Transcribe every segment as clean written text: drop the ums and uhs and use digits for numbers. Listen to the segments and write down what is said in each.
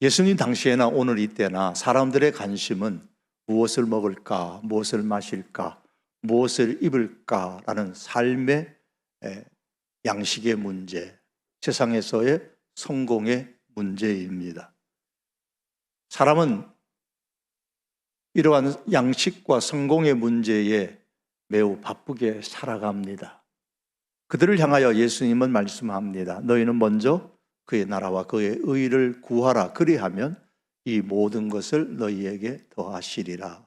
예수님 당시에나 오늘 이때나 사람들의 관심은 무엇을 먹을까, 무엇을 마실까, 무엇을 입을까라는 삶의 양식의 문제, 세상에서의 성공의 문제입니다. 사람은 이러한 양식과 성공의 문제에 매우 바쁘게 살아갑니다. 그들을 향하여 예수님은 말씀합니다. 너희는 먼저 그의 나라와 그의 의를 구하라. 그리하면 이 모든 것을 너희에게 더하시리라.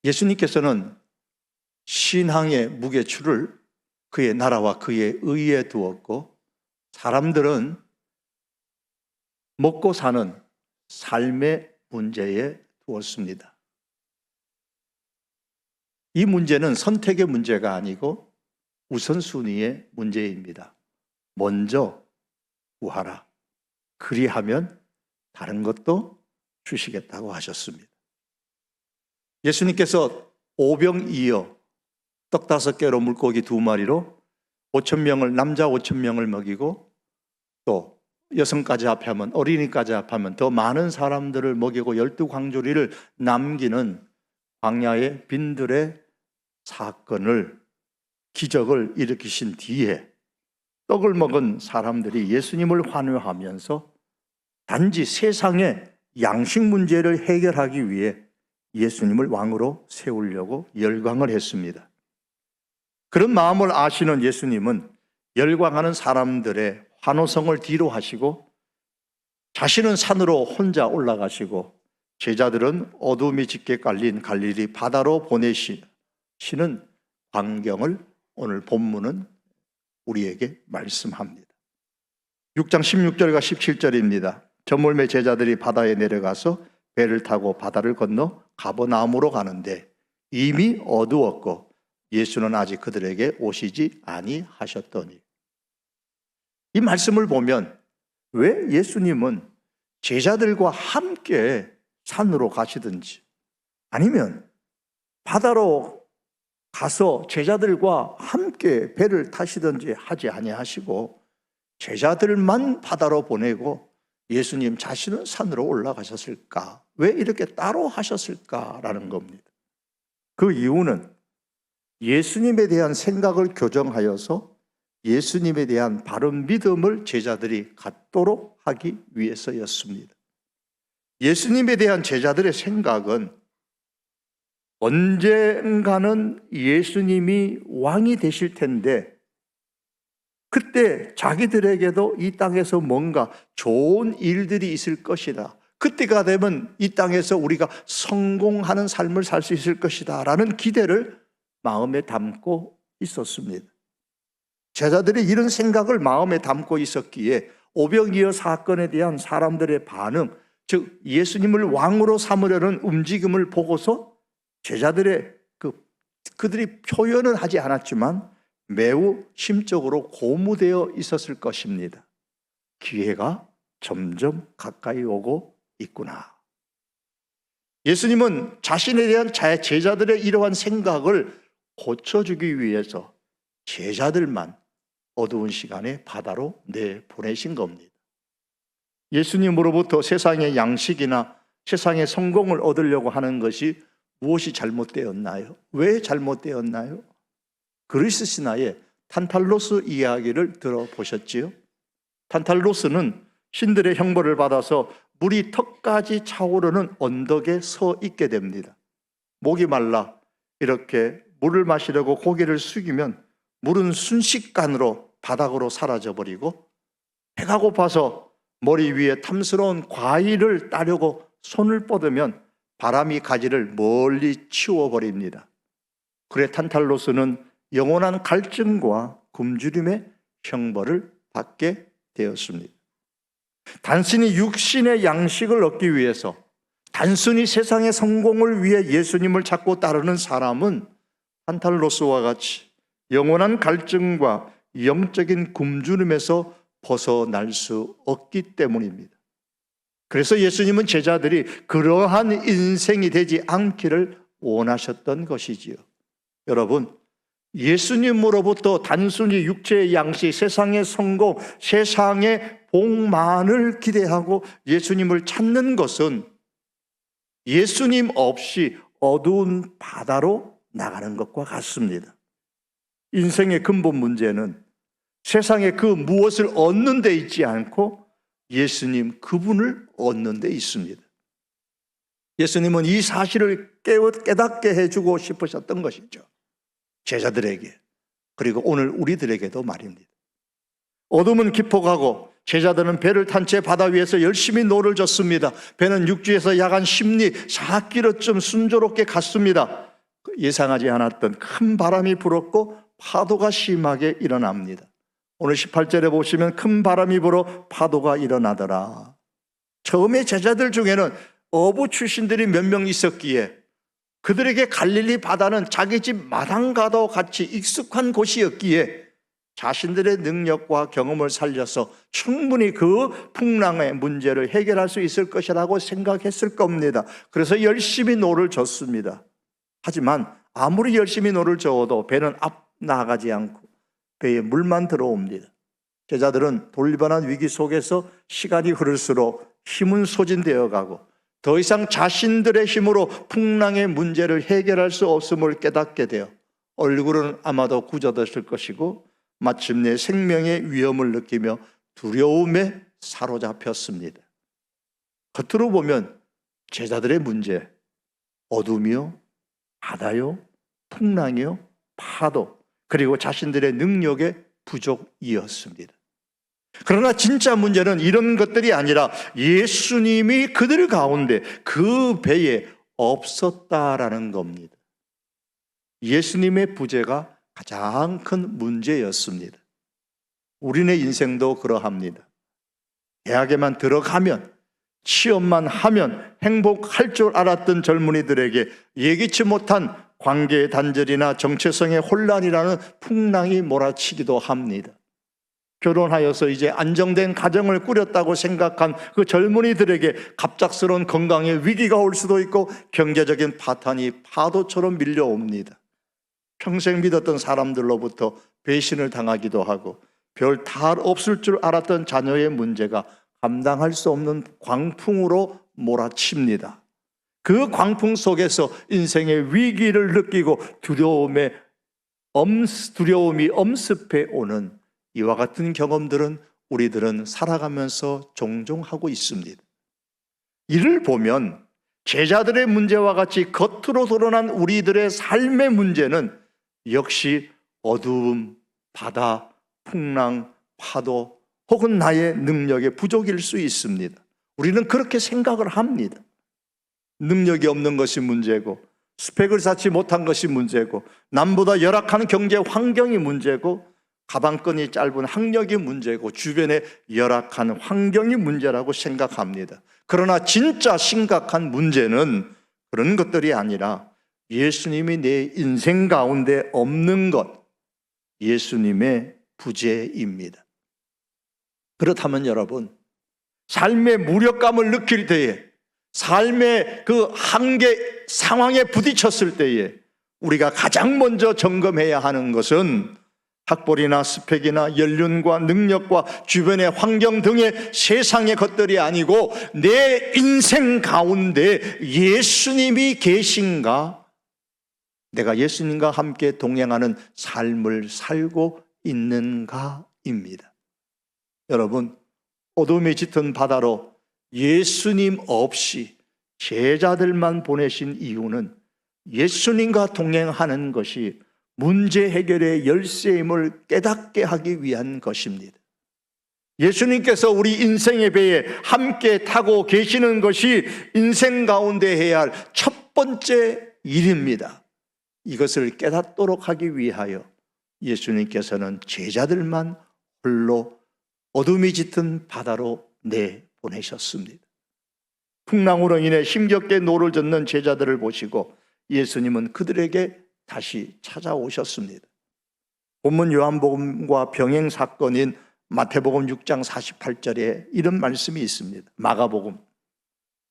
예수님께서는 신앙의 무게추를 그의 나라와 그의 의에 두었고, 사람들은 먹고 사는 삶의 문제에 두었습니다. 이 문제는 선택의 문제가 아니고 우선순위의 문제입니다. 먼저 구하라. 그리하면 다른 것도 주시겠다고 하셨습니다. 예수님께서 오병이어 떡 5개로 물고기 2마리로 5,000명을, 남자 5,000명을 먹이고, 또 여성까지 합하면, 어린이까지 합하면 더 많은 사람들을 먹이고 12광주리를 남기는 광야의 빈들의 사건을, 기적을 일으키신 뒤에 떡을 먹은 사람들이 예수님을 환호하면서 단지 세상의 양식 문제를 해결하기 위해 예수님을 왕으로 세우려고 열광을 했습니다. 그런 마음을 아시는 예수님은 열광하는 사람들의 환호성을 뒤로 하시고 자신은 산으로 혼자 올라가시고 제자들은 어둠이 짙게 깔린 갈릴리 바다로 보내시는 광경을 오늘 본문은 우리에게 말씀합니다. 6장 16절과 17절입니다. 저물매 제자들이 바다에 내려가서 배를 타고 바다를 건너 가버나움으로 가는데 이미 어두웠고 예수는 아직 그들에게 오시지 아니하셨더니. 이 말씀을 보면 왜 예수님은 제자들과 함께 산으로 가시든지 아니면 바다로 가서 제자들과 함께 배를 타시든지 하지 아니하시고 제자들만 바다로 보내고 예수님 자신은 산으로 올라가셨을까? 왜 이렇게 따로 하셨을까라는 겁니다. 그 이유는 예수님에 대한 생각을 교정하여서 예수님에 대한 바른 믿음을 제자들이 갖도록 하기 위해서였습니다. 예수님에 대한 제자들의 생각은 언젠가는 예수님이 왕이 되실 텐데 그때 자기들에게도 이 땅에서 뭔가 좋은 일들이 있을 것이다. 그때가 되면 이 땅에서 우리가 성공하는 삶을 살 수 있을 것이다 라는 기대를 마음에 담고 있었습니다. 제자들이 이런 생각을 마음에 담고 있었기에 오병이어 사건에 대한 사람들의 반응, 즉 예수님을 왕으로 삼으려는 움직임을 보고서 제자들의 그들이 표현은 하지 않았지만 매우 심적으로 고무되어 있었을 것입니다. 기회가 점점 가까이 오고 있구나. 예수님은 자신에 대한 제자들의 이러한 생각을 고쳐주기 위해서 제자들만 어두운 시간에 바다로 내보내신 겁니다. 예수님으로부터 세상의 양식이나 세상의 성공을 얻으려고 하는 것이 무엇이 잘못되었나요? 왜 잘못되었나요? 그리스 신화의 탄탈로스 이야기를 들어보셨지요? 탄탈로스는 신들의 형벌을 받아서 물이 턱까지 차오르는 언덕에 서 있게 됩니다. 목이 말라 이렇게 물을 마시려고 고개를 숙이면 물은 순식간으로 바닥으로 사라져버리고, 배가 고파서 머리 위에 탐스러운 과일을 따려고 손을 뻗으면 바람이 가지를 멀리 치워버립니다. 그래 탄탈로스는 영원한 갈증과 굶주림의 형벌을 받게 되었습니다. 단순히 육신의 양식을 얻기 위해서, 단순히 세상의 성공을 위해 예수님을 찾고 따르는 사람은 탄탈로스와 같이 영원한 갈증과 영적인 굶주림에서 벗어날 수 없기 때문입니다. 그래서 예수님은 제자들이 그러한 인생이 되지 않기를 원하셨던 것이지요. 여러분, 예수님으로부터 단순히 육체의 양식, 세상의 성공, 세상의 복만을 기대하고 예수님을 찾는 것은 예수님 없이 어두운 바다로 나가는 것과 같습니다. 인생의 근본 문제는 세상에 그 무엇을 얻는 데 있지 않고 예수님 그분을 얻는 데 있습니다. 예수님은 이 사실을 깨닫게 해주고 싶으셨던 것이죠. 제자들에게, 그리고 오늘 우리들에게도 말입니다. 어둠은 깊어가고 제자들은 배를 탄 채 바다 위에서 열심히 노를 젓습니다. 배는 육지에서 약 한 10리, 4km쯤 순조롭게 갔습니다. 예상하지 않았던 큰 바람이 불었고 파도가 심하게 일어납니다. 오늘 18절에 보시면 큰 바람이 불어 파도가 일어나더라. 처음에 제자들 중에는 어부 출신들이 몇 명 있었기에 그들에게 갈릴리 바다는 자기 집 마당과도 같이 익숙한 곳이었기에 자신들의 능력과 경험을 살려서 충분히 그 풍랑의 문제를 해결할 수 있을 것이라고 생각했을 겁니다. 그래서 열심히 노를 젓습니다. 하지만 아무리 열심히 노를 저어도 배는 앞 나가지 않고 배에 물만 들어옵니다. 제자들은 돌변한 위기 속에서 시간이 흐를수록 힘은 소진되어 가고 더 이상 자신들의 힘으로 풍랑의 문제를 해결할 수 없음을 깨닫게 되어 얼굴은 아마도 굳어졌을 것이고 마침내 생명의 위험을 느끼며 두려움에 사로잡혔습니다. 겉으로 보면 제자들의 문제, 어둠이요, 바다요, 풍랑이요, 파도, 그리고 자신들의 능력의 부족이었습니다. 그러나 진짜 문제는 이런 것들이 아니라 예수님이 그들 가운데 그 배에 없었다라는 겁니다. 예수님의 부재가 가장 큰 문제였습니다. 우리네 인생도 그러합니다. 대학에만 들어가면, 취업만 하면 행복할 줄 알았던 젊은이들에게 예기치 못한 관계의 단절이나 정체성의 혼란이라는 풍랑이 몰아치기도 합니다. 결혼하여서 이제 안정된 가정을 꾸렸다고 생각한 그 젊은이들에게 갑작스러운 건강의 위기가 올 수도 있고 경제적인 파탄이 파도처럼 밀려옵니다. 평생 믿었던 사람들로부터 배신을 당하기도 하고 별 탈 없을 줄 알았던 자녀의 문제가 감당할 수 없는 광풍으로 몰아칩니다. 그 광풍 속에서 인생의 위기를 느끼고 두려움이 엄습해 오는 이와 같은 경험들은 우리들은 살아가면서 종종 하고 있습니다. 이를 보면 제자들의 문제와 같이 겉으로 드러난 우리들의 삶의 문제는 역시 어두움, 바다, 풍랑, 파도 혹은 나의 능력의 부족일 수 있습니다. 우리는 그렇게 생각을 합니다. 능력이 없는 것이 문제고 스펙을 쌓지 못한 것이 문제고 남보다 열악한 경제 환경이 문제고 가방끈이 짧은 학력이 문제고 주변의 열악한 환경이 문제라고 생각합니다. 그러나 진짜 심각한 문제는 그런 것들이 아니라 예수님이 내 인생 가운데 없는 것, 예수님의 부재입니다. 그렇다면 여러분, 삶의 무력감을 느낄 때에, 삶의 그 한계 상황에 부딪혔을 때에 우리가 가장 먼저 점검해야 하는 것은 학벌이나 스펙이나 연륜과 능력과 주변의 환경 등의 세상의 것들이 아니고 내 인생 가운데 예수님이 계신가? 내가 예수님과 함께 동행하는 삶을 살고 있는가입니다. 여러분, 어둠이 짙은 바다로 예수님 없이 제자들만 보내신 이유는 예수님과 동행하는 것이 문제 해결의 열쇠임을 깨닫게 하기 위한 것입니다. 예수님께서 우리 인생의 배에 함께 타고 계시는 것이 인생 가운데 해야 할 첫 번째 일입니다. 이것을 깨닫도록 하기 위하여 예수님께서는 제자들만 홀로 어둠이 짙은 바다로 내보내셨습니다. 풍랑으로 인해 힘겹게 노를 젓는 제자들을 보시고 예수님은 그들에게 다시 찾아오셨습니다. 본문 요한복음과 병행 사건인 마태복음 6장 48절에 이런 말씀이 있습니다. 마가복음,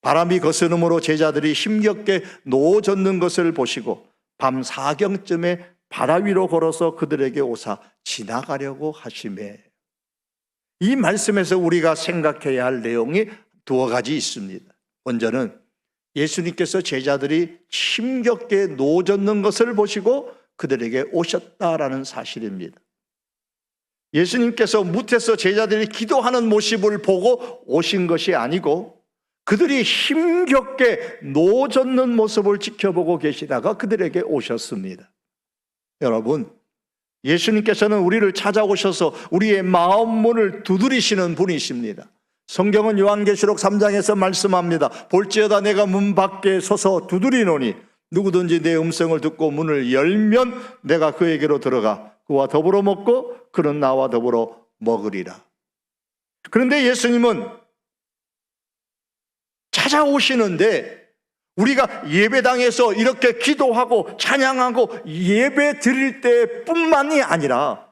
바람이 거스름으로 제자들이 힘겹게 노 젓는 것을 보시고 밤 사경쯤에 바다 위로 걸어서 그들에게 오사 지나가려고 하시매. 이 말씀에서 우리가 생각해야 할 내용이 두어 가지 있습니다. 먼저는 예수님께서 제자들이 힘겹게 노젓는 것을 보시고 그들에게 오셨다라는 사실입니다. 예수님께서 무태서 제자들이 기도하는 모습을 보고 오신 것이 아니고 그들이 힘겹게 노젓는 모습을 지켜보고 계시다가 그들에게 오셨습니다. 여러분, 예수님께서는 우리를 찾아오셔서 우리의 마음 문을 두드리시는 분이십니다. 성경은 요한계시록 3장에서 말씀합니다. 볼지어다 내가 문 밖에 서서 두드리노니 누구든지 내 음성을 듣고 문을 열면 내가 그에게로 들어가 그와 더불어 먹고 그는 나와 더불어 먹으리라. 그런데 예수님은 찾아오시는데 우리가 예배당에서 이렇게 기도하고 찬양하고 예배 드릴 때뿐만이 아니라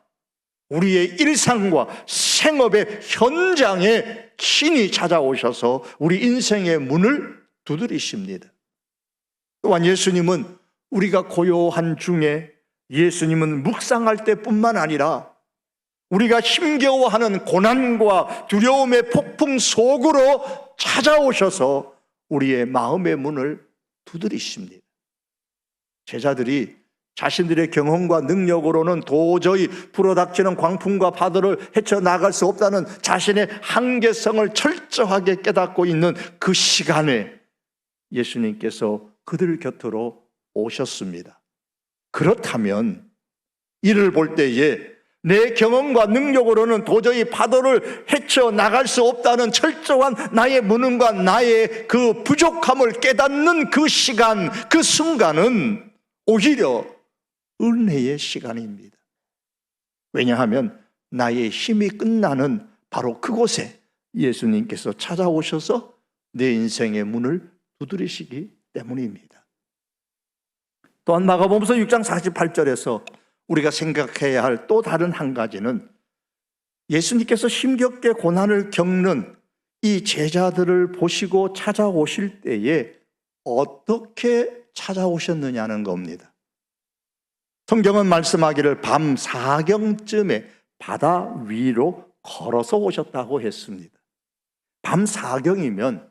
우리의 일상과 생업의 현장에 친히 찾아오셔서 우리 인생의 문을 두드리십니다. 또한 예수님은 우리가 고요한 중에 예수님은 묵상할 때뿐만 아니라 우리가 힘겨워하는 고난과 두려움의 폭풍 속으로 찾아오셔서 우리의 마음의 문을 두드리십니다. 제자들이 자신들의 경험과 능력으로는 도저히 불어닥치는 광풍과 파도를 헤쳐나갈 수 없다는 자신의 한계성을 철저하게 깨닫고 있는 그 시간에 예수님께서 그들 곁으로 오셨습니다. 그렇다면 이를 볼 때에 내 경험과 능력으로는 도저히 파도를 헤쳐나갈 수 없다는 철저한 나의 무능과 나의 그 부족함을 깨닫는 그 시간, 그 순간은 오히려 은혜의 시간입니다. 왜냐하면 나의 힘이 끝나는 바로 그곳에 예수님께서 찾아오셔서 내 인생의 문을 두드리시기 때문입니다. 또한 마가복음서 6장 48절에서 우리가 생각해야 할 또 다른 한 가지는 예수님께서 힘겹게 고난을 겪는 이 제자들을 보시고 찾아오실 때에 어떻게 찾아오셨느냐는 겁니다. 성경은 말씀하기를 밤 4경쯤에 바다 위로 걸어서 오셨다고 했습니다. 밤 4경이면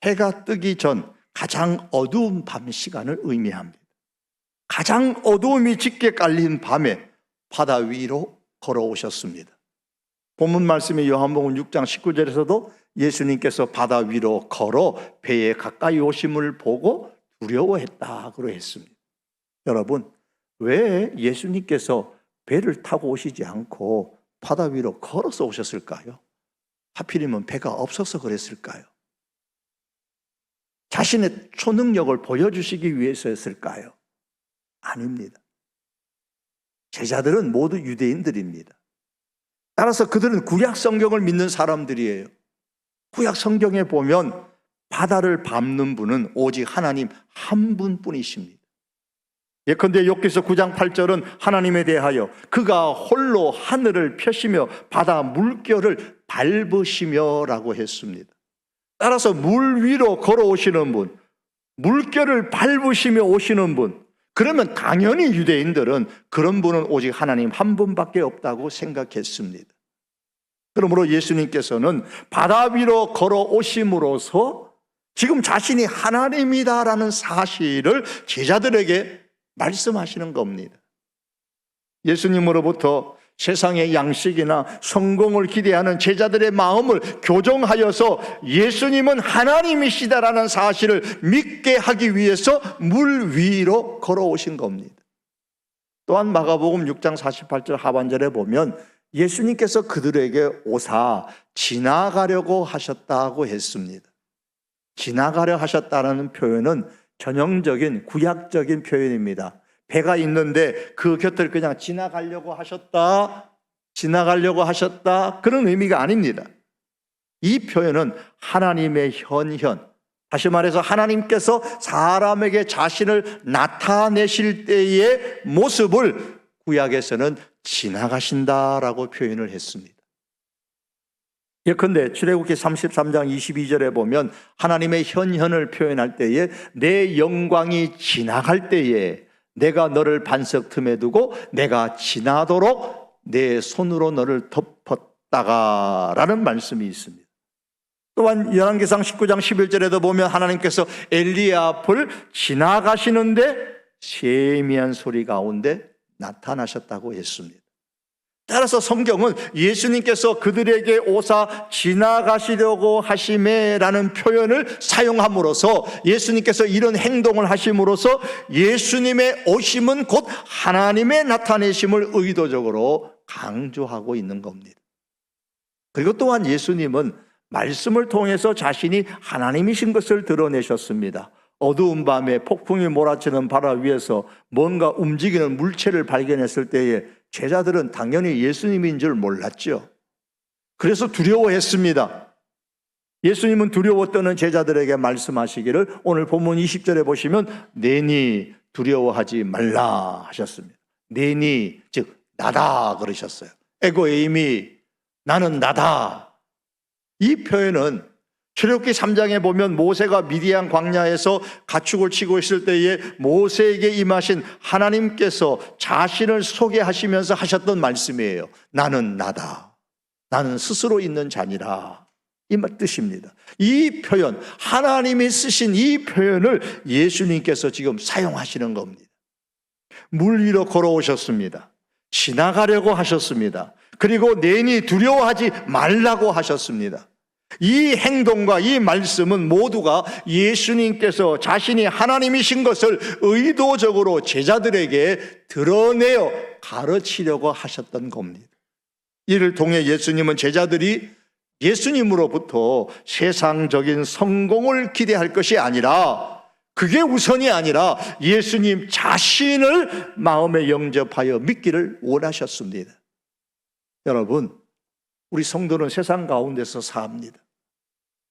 해가 뜨기 전 가장 어두운 밤 시간을 의미합니다. 가장 어두움이 짙게 깔린 밤에 바다 위로 걸어오셨습니다. 본문 말씀이 요한복음 6장 19절에서도 예수님께서 바다 위로 걸어 배에 가까이 오심을 보고 두려워했다고 했습니다. 여러분, 왜 예수님께서 배를 타고 오시지 않고 바다 위로 걸어서 오셨을까요? 하필이면 배가 없어서 그랬을까요? 자신의 초능력을 보여주시기 위해서였을까요? 아닙니다. 제자들은 모두 유대인들입니다. 따라서 그들은 구약 성경을 믿는 사람들이에요. 구약 성경에 보면 바다를 밟는 분은 오직 하나님 한 분뿐이십니다. 예컨대 욥기서 9장 8절은 하나님에 대하여 그가 홀로 하늘을 펴시며 바다 물결을 밟으시며 라고 했습니다. 따라서 물 위로 걸어오시는 분, 물결을 밟으시며 오시는 분, 그러면 당연히 유대인들은 그런 분은 오직 하나님 한 분밖에 없다고 생각했습니다. 그러므로 예수님께서는 바다 위로 걸어오심으로써 지금 자신이 하나님이다라는 사실을 제자들에게 말씀하시는 겁니다. 예수님으로부터 세상의 양식이나 성공을 기대하는 제자들의 마음을 교정하여서 예수님은 하나님이시다라는 사실을 믿게 하기 위해서 물 위로 걸어오신 겁니다. 또한 마가복음 6장 48절 하반절에 보면 예수님께서 그들에게 오사 지나가려고 하셨다고 했습니다. 지나가려 하셨다는 표현은 전형적인 구약적인 표현입니다. 배가 있는데 그 곁을 그냥 지나가려고 하셨다 그런 의미가 아닙니다. 이 표현은 하나님의 현현, 다시 말해서 하나님께서 사람에게 자신을 나타내실 때의 모습을 구약에서는 지나가신다라고 표현을 했습니다. 예컨대 출애굽기 33장 22절에 보면 하나님의 현현을 표현할 때에 내 영광이 지나갈 때에 내가 너를 반석 틈에 두고 내가 지나도록 내 손으로 너를 덮었다가 라는 말씀이 있습니다. 또한 열왕기상 19장 11절에도 보면 하나님께서 엘리야 앞을 지나가시는데 세미한 소리 가운데 나타나셨다고 했습니다. 따라서 성경은 예수님께서 그들에게 오사 지나가시려고 하심에라는 표현을 사용함으로써 예수님께서 이런 행동을 하심으로써 예수님의 오심은 곧 하나님의 나타내심을 의도적으로 강조하고 있는 겁니다. 그리고 또한 예수님은 말씀을 통해서 자신이 하나님이신 것을 드러내셨습니다. 어두운 밤에 폭풍이 몰아치는 바다 위에서 뭔가 움직이는 물체를 발견했을 때에 제자들은 당연히 예수님인 줄 몰랐죠. 그래서 두려워했습니다. 예수님은 두려워 떠는 제자들에게 말씀하시기를 오늘 본문 20절에 보시면 내니 두려워하지 말라 하셨습니다. 내니 즉 나다 그러셨어요. 에고 에이미 나는 나다. 이 표현은 출애굽기 3장에 보면 모세가 미디안 광야에서 가축을 치고 있을 때에 모세에게 임하신 하나님께서 자신을 소개하시면서 하셨던 말씀이에요. 나는 나다. 나는 스스로 있는 자니라. 이 뜻입니다. 이 표현, 하나님이 쓰신 이 표현을 예수님께서 지금 사용하시는 겁니다. 물 위로 걸어오셨습니다. 지나가려고 하셨습니다. 그리고 내니 두려워하지 말라고 하셨습니다. 이 행동과 이 말씀은 모두가 예수님께서 자신이 하나님이신 것을 의도적으로 제자들에게 드러내어 가르치려고 하셨던 겁니다. 이를 통해 예수님은 제자들이 예수님으로부터 세상적인 성공을 기대할 것이 아니라 그게 우선이 아니라 예수님 자신을 마음에 영접하여 믿기를 원하셨습니다. 여러분, 우리 성도는 세상 가운데서 삽니다.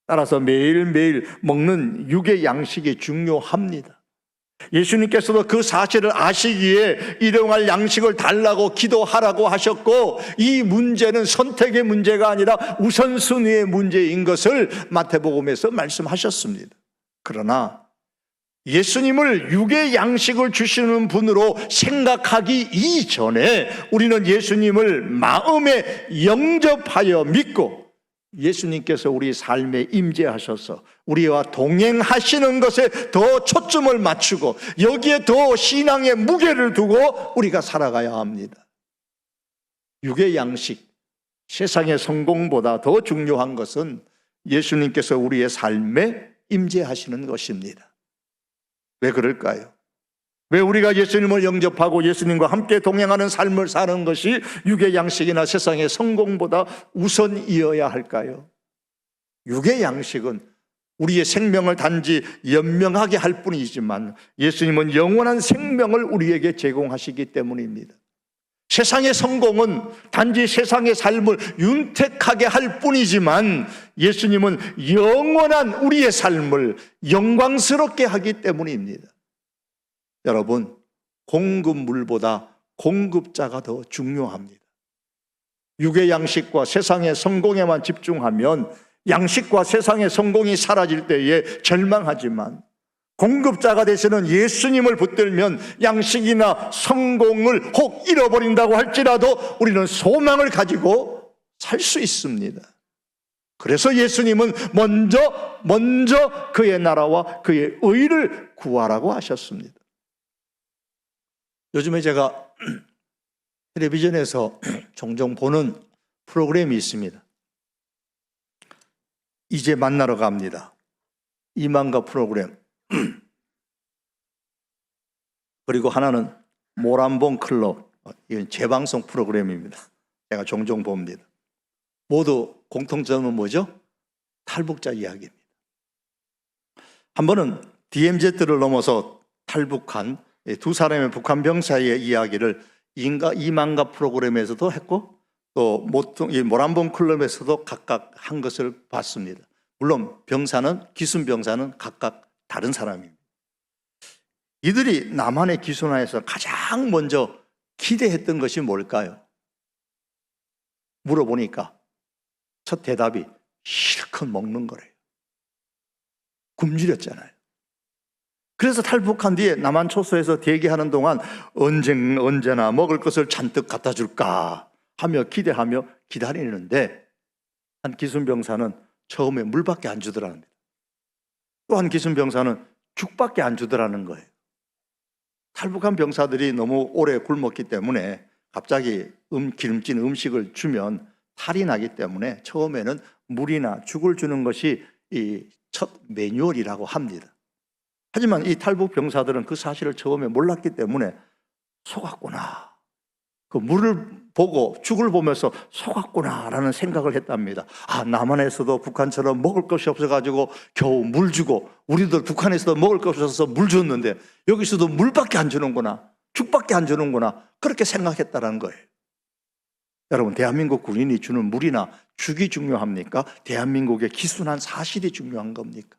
따라서 매일매일 먹는 육의 양식이 중요합니다. 예수님께서도 그 사실을 아시기에 일용할 양식을 달라고 기도하라고 하셨고 이 문제는 선택의 문제가 아니라 우선순위의 문제인 것을 마태복음에서 말씀하셨습니다. 그러나 예수님을 육의 양식을 주시는 분으로 생각하기 이전에 우리는 예수님을 마음에 영접하여 믿고 예수님께서 우리 삶에 임재하셔서 우리와 동행하시는 것에 더 초점을 맞추고 여기에 더 신앙의 무게를 두고 우리가 살아가야 합니다. 육의 양식, 세상의 성공보다 더 중요한 것은 예수님께서 우리의 삶에 임재하시는 것입니다. 왜 그럴까요? 왜 우리가 예수님을 영접하고 예수님과 함께 동행하는 삶을 사는 것이 육의 양식이나 세상의 성공보다 우선이어야 할까요? 육의 양식은 우리의 생명을 단지 연명하게 할 뿐이지만 예수님은 영원한 생명을 우리에게 제공하시기 때문입니다. 세상의 성공은 단지 세상의 삶을 윤택하게 할 뿐이지만 예수님은 영원한 우리의 삶을 영광스럽게 하기 때문입니다. 여러분, 공급물보다 공급자가 더 중요합니다. 육의 양식과 세상의 성공에만 집중하면 양식과 세상의 성공이 사라질 때에 절망하지만 공급자가 되시는 예수님을 붙들면 양식이나 성공을 혹 잃어버린다고 할지라도 우리는 소망을 가지고 살 수 있습니다. 그래서 예수님은 먼저 그의 나라와 그의 의를 구하라고 하셨습니다. 요즘에 제가 텔레비전에서 종종 보는 프로그램이 있습니다. 이제 만나러 갑니다. 이만가 프로그램. 그리고 하나는 모란봉 클럽. 이건 재방송 프로그램입니다. 제가 종종 봅니다. 모두 공통점은 뭐죠? 탈북자 이야기입니다. 한 번은 DMZ를 넘어서 탈북한 두 사람의 북한 병사의 이야기를 이만가 프로그램에서도 했고 또 모란봉 클럽에서도 각각 한 것을 봤습니다. 물론 기순 병사는 각각 다른 사람입니다. 이들이 남한의 기순하에서 가장 먼저 기대했던 것이 뭘까요? 물어보니까 첫 대답이 실컷 먹는 거래요. 굶주렸잖아요. 그래서 탈북한 뒤에 남한 초소에서 대기하는 동안 언제나 먹을 것을 잔뜩 갖다 줄까 하며 기대하며 기다리는데, 한 기순병사는 처음에 물밖에 안 주더라는 거예요. 또 한 기순병사는 죽밖에 안 주더라는 거예요. 탈북한 병사들이 너무 오래 굶었기 때문에 갑자기 기름진 음식을 주면 탈이 나기 때문에 처음에는 물이나 죽을 주는 것이 이 첫 매뉴얼이라고 합니다. 하지만 이 탈북 병사들은 그 사실을 처음에 몰랐기 때문에 속았구나, 그 물을 보고 죽을 보면서 속았구나라는 생각을 했답니다. 남한에서도 북한처럼 먹을 것이 없어가지고 겨우 물 주고, 우리도 북한에서도 먹을 것이 없어서 물 줬는데 여기서도 물밖에 안 주는구나, 죽밖에 안 주는구나, 그렇게 생각했다는 거예요. 여러분, 대한민국 군인이 주는 물이나 죽이 중요합니까? 대한민국의 기순한 사실이 중요한 겁니까?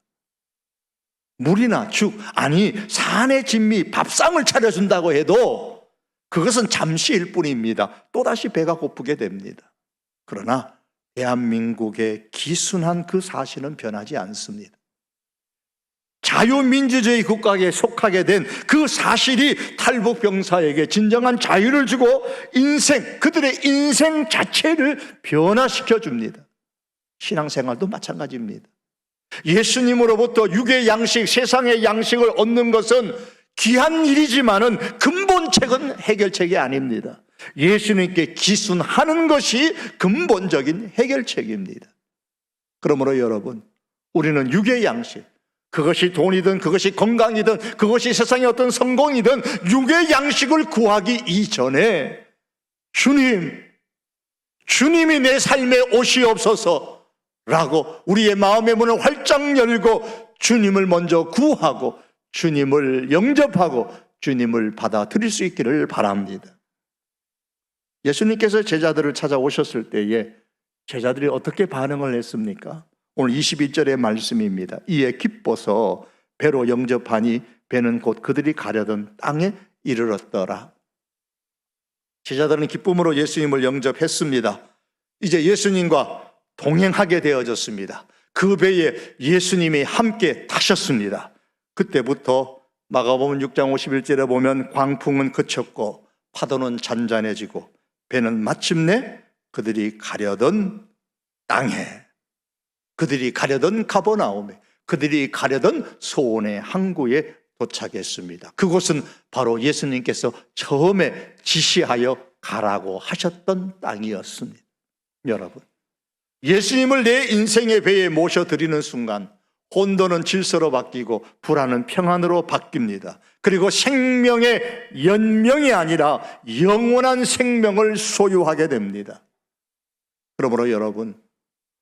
물이나 죽, 아니 산의 진미, 밥상을 차려준다고 해도 그것은 잠시일 뿐입니다. 또다시 배가 고프게 됩니다. 그러나 대한민국의 기순한 그 사실은 변하지 않습니다. 자유민주주의 국가에 속하게 된 그 사실이 탈북 병사에게 진정한 자유를 주고 그들의 인생 자체를 변화시켜 줍니다. 신앙생활도 마찬가지입니다. 예수님으로부터 육의 양식, 세상의 양식을 얻는 것은 귀한 일이지만은 근본책은 해결책이 아닙니다. 예수님께 기순하는 것이 근본적인 해결책입니다. 그러므로 여러분, 우리는 육의 양식, 그것이 돈이든 그것이 건강이든 그것이 세상의 어떤 성공이든 육의 양식을 구하기 이전에 주님이 내 삶에 오시옵소서 라고 우리의 마음의 문을 활짝 열고 주님을 먼저 구하고 주님을 영접하고 주님을 받아들일 수 있기를 바랍니다. 예수님께서 제자들을 찾아오셨을 때에 제자들이 어떻게 반응을 했습니까? 오늘 21절의 말씀입니다. 이에 기뻐서 배로 영접하니 배는 곧 그들이 가려던 땅에 이르렀더라. 제자들은 기쁨으로 예수님을 영접했습니다. 이제 예수님과 동행하게 되어졌습니다. 그 배에 예수님이 함께 타셨습니다. 그때부터 마가복음 6장 51절에 보면 광풍은 그쳤고 파도는 잔잔해지고 배는 마침내 그들이 가려던 땅에, 그들이 가려던 가버나움에, 그들이 가려던 소원의 항구에 도착했습니다. 그곳은 바로 예수님께서 처음에 지시하여 가라고 하셨던 땅이었습니다. 여러분, 예수님을 내 인생의 배에 모셔드리는 순간 혼돈은 질서로 바뀌고 불안은 평안으로 바뀝니다. 그리고 생명의 연명이 아니라 영원한 생명을 소유하게 됩니다. 그러므로 여러분,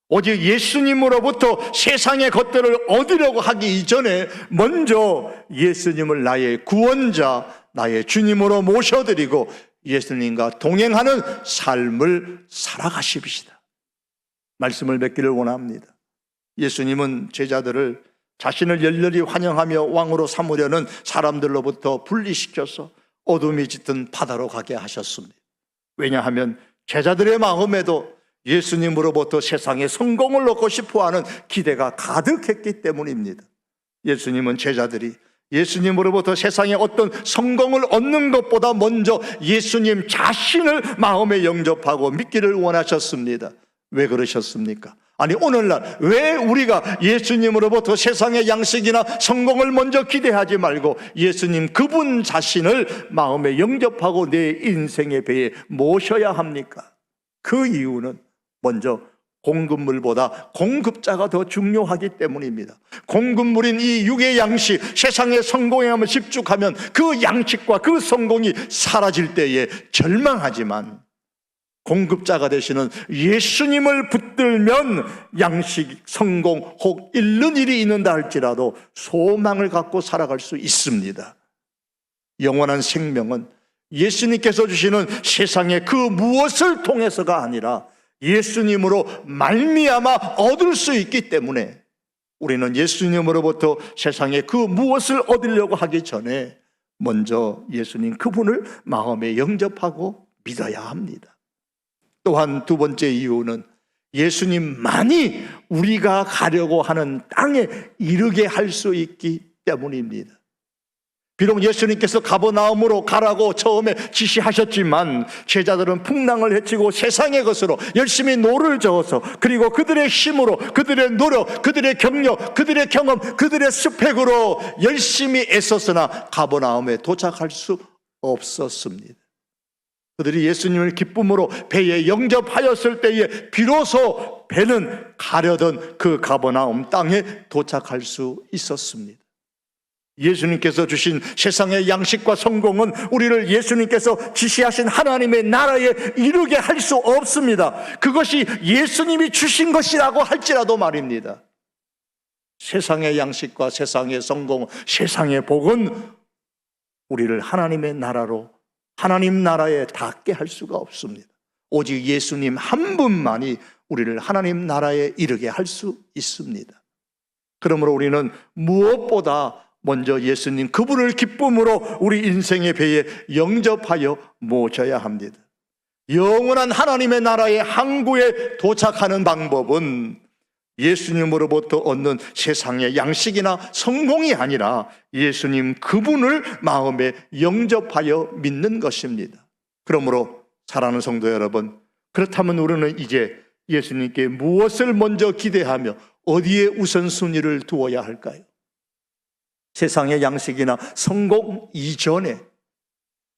오직 예수님으로부터 세상의 것들을 얻으려고 하기 이전에 먼저 예수님을 나의 구원자, 나의 주님으로 모셔드리고 예수님과 동행하는 삶을 살아가십시다. 말씀을 맺기를 원합니다. 예수님은 제자들을 자신을 열렬히 환영하며 왕으로 삼으려는 사람들로부터 분리시켜서 어둠이 짙은 바다로 가게 하셨습니다. 왜냐하면 제자들의 마음에도 예수님으로부터 세상의 성공을 얻고 싶어하는 기대가 가득했기 때문입니다. 예수님은 제자들이 예수님으로부터 세상의 어떤 성공을 얻는 것보다 먼저 예수님 자신을 마음에 영접하고 믿기를 원하셨습니다. 왜 그러셨습니까? 아니, 오늘날 왜 우리가 예수님으로부터 세상의 양식이나 성공을 먼저 기대하지 말고 예수님 그분 자신을 마음에 영접하고 내 인생의 배에 모셔야 합니까? 그 이유는 먼저 공급물보다 공급자가 더 중요하기 때문입니다. 공급물인 이 육의 양식, 세상의 성공에 한번 집중하면 그 양식과 그 성공이 사라질 때에 절망하지만 공급자가 되시는 예수님을 붙들면 양식, 성공, 혹 잃는 일이 있는다 할지라도 소망을 갖고 살아갈 수 있습니다. 영원한 생명은 예수님께서 주시는 세상의 그 무엇을 통해서가 아니라 예수님으로 말미암아 얻을 수 있기 때문에 우리는 예수님으로부터 세상의 그 무엇을 얻으려고 하기 전에 먼저 예수님 그분을 마음에 영접하고 믿어야 합니다. 또한 두 번째 이유는 예수님만이 우리가 가려고 하는 땅에 이르게 할 수 있기 때문입니다. 비록 예수님께서 가버나움으로 가라고 처음에 지시하셨지만 제자들은 풍랑을 헤치고 세상의 것으로 열심히 노를 저어서, 그리고 그들의 힘으로, 그들의 노력, 그들의 경력, 그들의 경험, 그들의 스펙으로 열심히 애썼으나 가버나움에 도착할 수 없었습니다. 그들이 예수님을 기쁨으로 배에 영접하였을 때에 비로소 배는 가려던 그 가버나움 땅에 도착할 수 있었습니다. 예수님께서 주신 세상의 양식과 성공은 우리를 예수님께서 지시하신 하나님의 나라에 이르게 할 수 없습니다. 그것이 예수님이 주신 것이라고 할지라도 말입니다. 세상의 양식과 세상의 성공, 세상의 복은 우리를 하나님의 나라로, 하나님 나라에 닿게 할 수가 없습니다. 오직 예수님 한 분만이 우리를 하나님 나라에 이르게 할 수 있습니다. 그러므로 우리는 무엇보다 먼저 예수님 그분을 기쁨으로 우리 인생의 배에 영접하여 모셔야 합니다. 영원한 하나님의 나라의 항구에 도착하는 방법은 예수님으로부터 얻는 세상의 양식이나 성공이 아니라 예수님 그분을 마음에 영접하여 믿는 것입니다. 그러므로 사랑하는 성도 여러분, 그렇다면 우리는 이제 예수님께 무엇을 먼저 기대하며 어디에 우선순위를 두어야 할까요? 세상의 양식이나 성공 이전에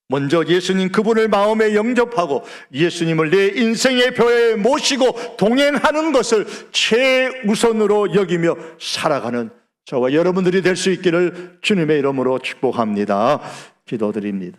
먼저 예수님 그분을 마음에 영접하고 예수님을 내 인생의 배에 모시고 동행하는 것을 최우선으로 여기며 살아가는 저와 여러분들이 될 수 있기를 주님의 이름으로 축복합니다. 기도드립니다.